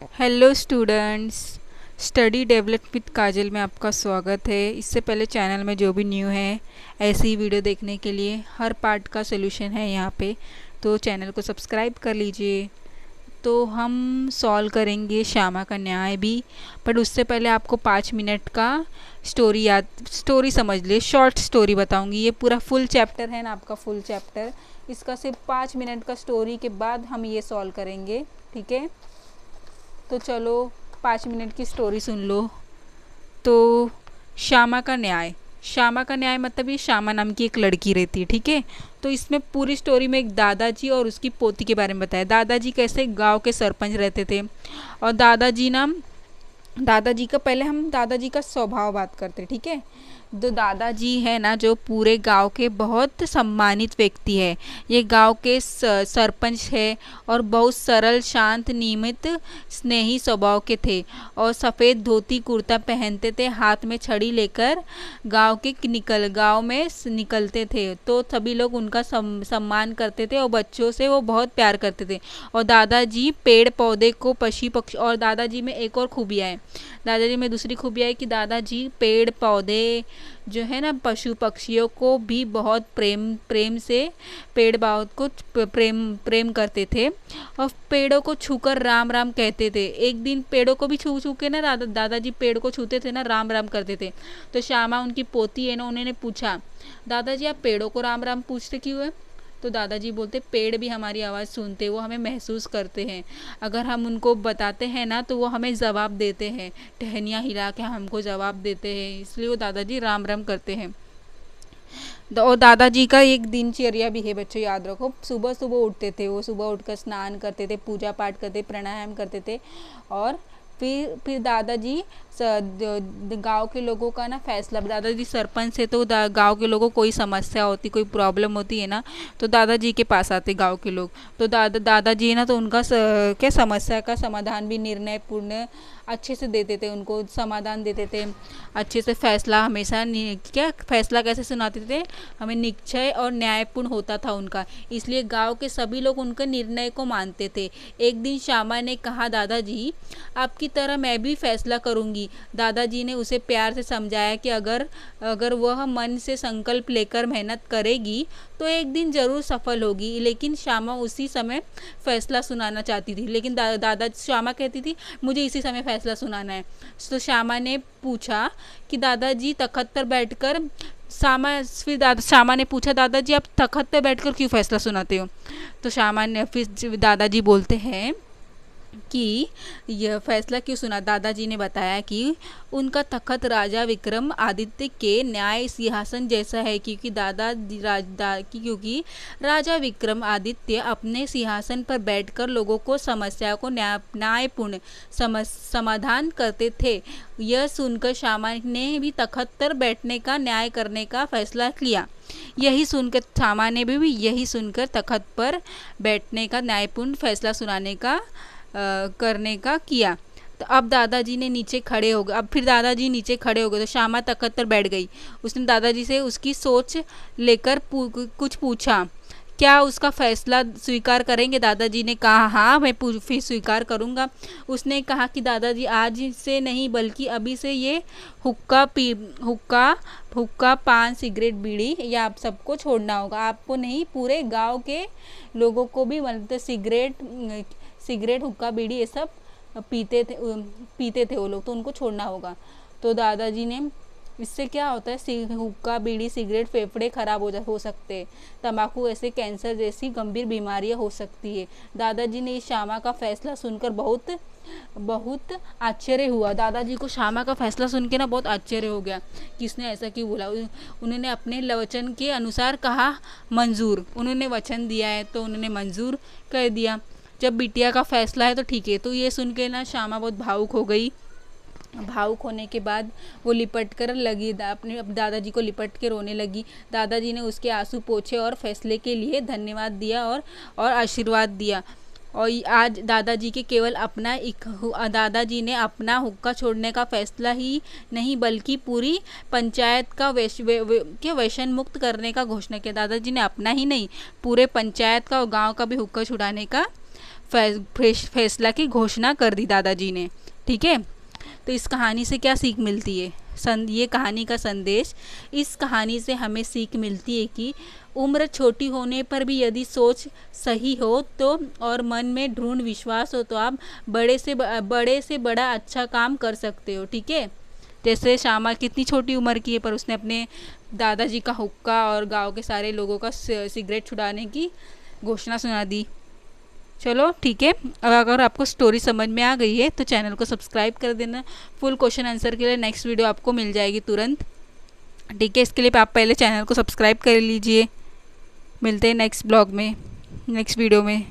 Hello students, study develop with Kajal में आपका स्वागत है। इससे पहले चैनल में जो भी न्यू है ऐसी ही वीडियो देखने के लिए हर पार्ट का सोल्यूशन है यहाँ पे, तो चैनल को सब्सक्राइब कर लीजिए। तो हम सॉल्व करेंगे श्यामा का न्याय भी, बट उससे पहले आपको 5 मिनट का स्टोरी समझ लिए, शॉर्ट स्टोरी बताऊंगी। ये पूरा फुल चैप्टर है ना आपका, फुल चैप्टर, इसका सिर्फ 5 मिनट का स्टोरी के बाद हम ये सॉल्व करेंगे, ठीक है। तो चलो 5 मिनट की स्टोरी सुन लो। तो श्यामा का न्याय मतलब ये श्यामा नाम की एक लड़की रहती है, ठीक है। तो इसमें पूरी स्टोरी में एक दादाजी और उसकी पोती के बारे में बताया। दादाजी कैसे गांव के सरपंच रहते थे, और दादाजी का पहले हम दादाजी का स्वभाव बात करते, ठीक है। जो दादाजी है ना, जो पूरे गांव के बहुत सम्मानित व्यक्ति है। ये गांव के सरपंच है और बहुत सरल, शांत, नियमित, स्नेही स्वभाव के थे और सफ़ेद धोती कुर्ता पहनते थे। हाथ में छड़ी लेकर गांव में निकलते थे, तो सभी लोग उनका सम्मान करते थे और बच्चों से वो बहुत प्यार करते थे। और दादाजी पेड़ पौधे को पशु पक्षी, और दादाजी में एक और खूबियाँ है, दादाजी में दूसरी खूबियाँ है कि दादाजी पेड़ पौधे जो है ना, पशु पक्षियों को भी बहुत प्रेम से पेड़ पौधों को प्रेम करते थे और पेड़ों को छूकर राम राम कहते थे। एक दिन पेड़ों को भी छू छू के ना दादाजी पेड़ को छूते थे ना, राम राम करते थे। तो श्यामा उनकी पोती है ना, उन्होंने पूछा, दादाजी आप पेड़ों को राम राम पूछते क्यों है? तो दादाजी बोलते, पेड़ भी हमारी आवाज़ सुनते, वो हमें महसूस करते हैं। अगर हम उनको बताते हैं ना तो वो हमें जवाब देते हैं, टहनियाँ हिला के हमको जवाब देते हैं, इसलिए वो दादाजी राम राम करते हैं। और दादाजी का एक दिनचर्या भी है बच्चों, याद रखो। सुबह सुबह उठते थे वो, सुबह उठकर स्नान करते थे, पूजा पाठ करते, प्राणायाम करते थे। और फिर दादाजी गांव के लोगों का ना फैसला, दादाजी सरपंच से, तो गांव के लोगों को कोई समस्या होती, कोई प्रॉब्लम होती है ना, तो दादाजी के पास आते गांव के लोग। तो दादाजी है ना, तो उनका क्या समस्या का समाधान भी निर्णय पूर्ण अच्छे से देते थे, उनको समाधान देते थे अच्छे से। फैसला हमेशा क्या फैसला कैसे सुनाते थे हमें, निश्चय और न्यायपूर्ण होता था उनका, इसलिए गांव के सभी लोग उनके निर्णय को मानते थे। एक दिन श्यामा ने कहा, दादाजी आपकी तरह मैं भी फैसला करूंगी। दादाजी ने उसे प्यार से समझाया कि अगर वह मन से संकल्प लेकर मेहनत करेगी तो एक दिन जरूर सफल होगी। लेकिन श्यामा उसी समय फैसला सुनाना चाहती थी, लेकिन श्यामा कहती थी मुझे इसी समय फैसला सुनाना है। तो श्यामा ने पूछा कि दादाजी तख्त पर बैठकर श्यामा ने पूछा, दादाजी आप तख्त पर बैठकर क्यों फैसला सुनाते हो? तो फिर दादाजी बोलते हैं कि यह फैसला क्यों सुना। दादाजी ने बताया कि उनका तख्त राजा विक्रम आदित्य के न्याय सिंहासन जैसा है, क्योंकि राजा विक्रम आदित्य अपने सिंहासन पर बैठकर लोगों को समस्या को न्यायपूर्ण समाधान करते थे। यह सुनकर श्यामा ने भी तख्त पर बैठने का, न्याय करने का फैसला लिया। श्यामा ने भी यही सुनकर तख्त पर बैठने का, न्यायपूर्ण फैसला सुनाने का करने का किया। तो अब दादाजी नीचे खड़े हो गए, तो श्यामा तख्त पर बैठ गई। उसने दादाजी से उसकी सोच लेकर कुछ पूछा, क्या उसका फैसला स्वीकार करेंगे? दादाजी ने कहा, हाँ मैं फिर स्वीकार करूँगा। उसने कहा कि दादाजी आज से नहीं बल्कि अभी से ये हुक्का पान सिगरेट बीड़ी ये आप सबको छोड़ना होगा। आपको नहीं, पूरे गांव के लोगों को भी, मतलब सिगरेट हुक्का बीड़ी ये सब पीते थे वो लोग, तो उनको छोड़ना होगा। तो दादाजी ने, इससे क्या होता है, हुक्का बीड़ी सिगरेट फेफड़े खराब हो सकते हैं, तंबाकू ऐसे कैंसर जैसी गंभीर बीमारियां हो सकती है। दादाजी ने इस श्यामा का फैसला सुनकर बहुत आश्चर्य हुआ। दादाजी को श्यामा का फैसला सुन के ना बहुत आश्चर्य हो गया, किसने ऐसा क्यों बोला। उन्होंने अपने वचन के अनुसार कहा मंजूर, उन्होंने वचन दिया है तो उन्होंने मंजूर कर दिया। जब बिटिया का फैसला है तो ठीक है। तो ये सुन के ना श्यामा बहुत भावुक हो गई। भावुक होने के बाद वो लिपट कर लगी, अपने दादाजी को लिपट के रोने लगी। दादाजी ने उसके आंसू पोंछे और फैसले के लिए धन्यवाद दिया और आशीर्वाद दिया। और आज दादाजी ने अपना हुक्का छोड़ने का फैसला ही नहीं बल्कि पूरी पंचायत का व्यसन मुक्त करने का घोषणा किया। दादाजी ने अपना ही नहीं, पूरे पंचायत का और गांव का भी हुक्का छुड़ाने का फैसला की घोषणा कर दी दादाजी ने। ठीक है, तो इस कहानी से क्या सीख मिलती है? ये कहानी का संदेश, इस कहानी से हमें सीख मिलती है कि उम्र छोटी होने पर भी यदि सोच सही हो तो और मन में दृढ़ विश्वास हो तो आप बड़े से बड़ा अच्छा काम कर सकते हो। ठीक है, जैसे श्यामा कितनी छोटी उम्र की है पर उसने अपने दादाजी का हुक्का और गांव के सारे लोगों का सिगरेट छुड़ाने की घोषणा सुना दी। चलो ठीक है, अगर आपको स्टोरी समझ में आ गई है तो चैनल को सब्सक्राइब कर देना। फुल क्वेश्चन आंसर के लिए नेक्स्ट वीडियो आपको मिल जाएगी तुरंत। ठीक है, इसके लिए आप पहले चैनल को सब्सक्राइब कर लीजिए। मिलते हैं नेक्स्ट ब्लॉग में, नेक्स्ट वीडियो में।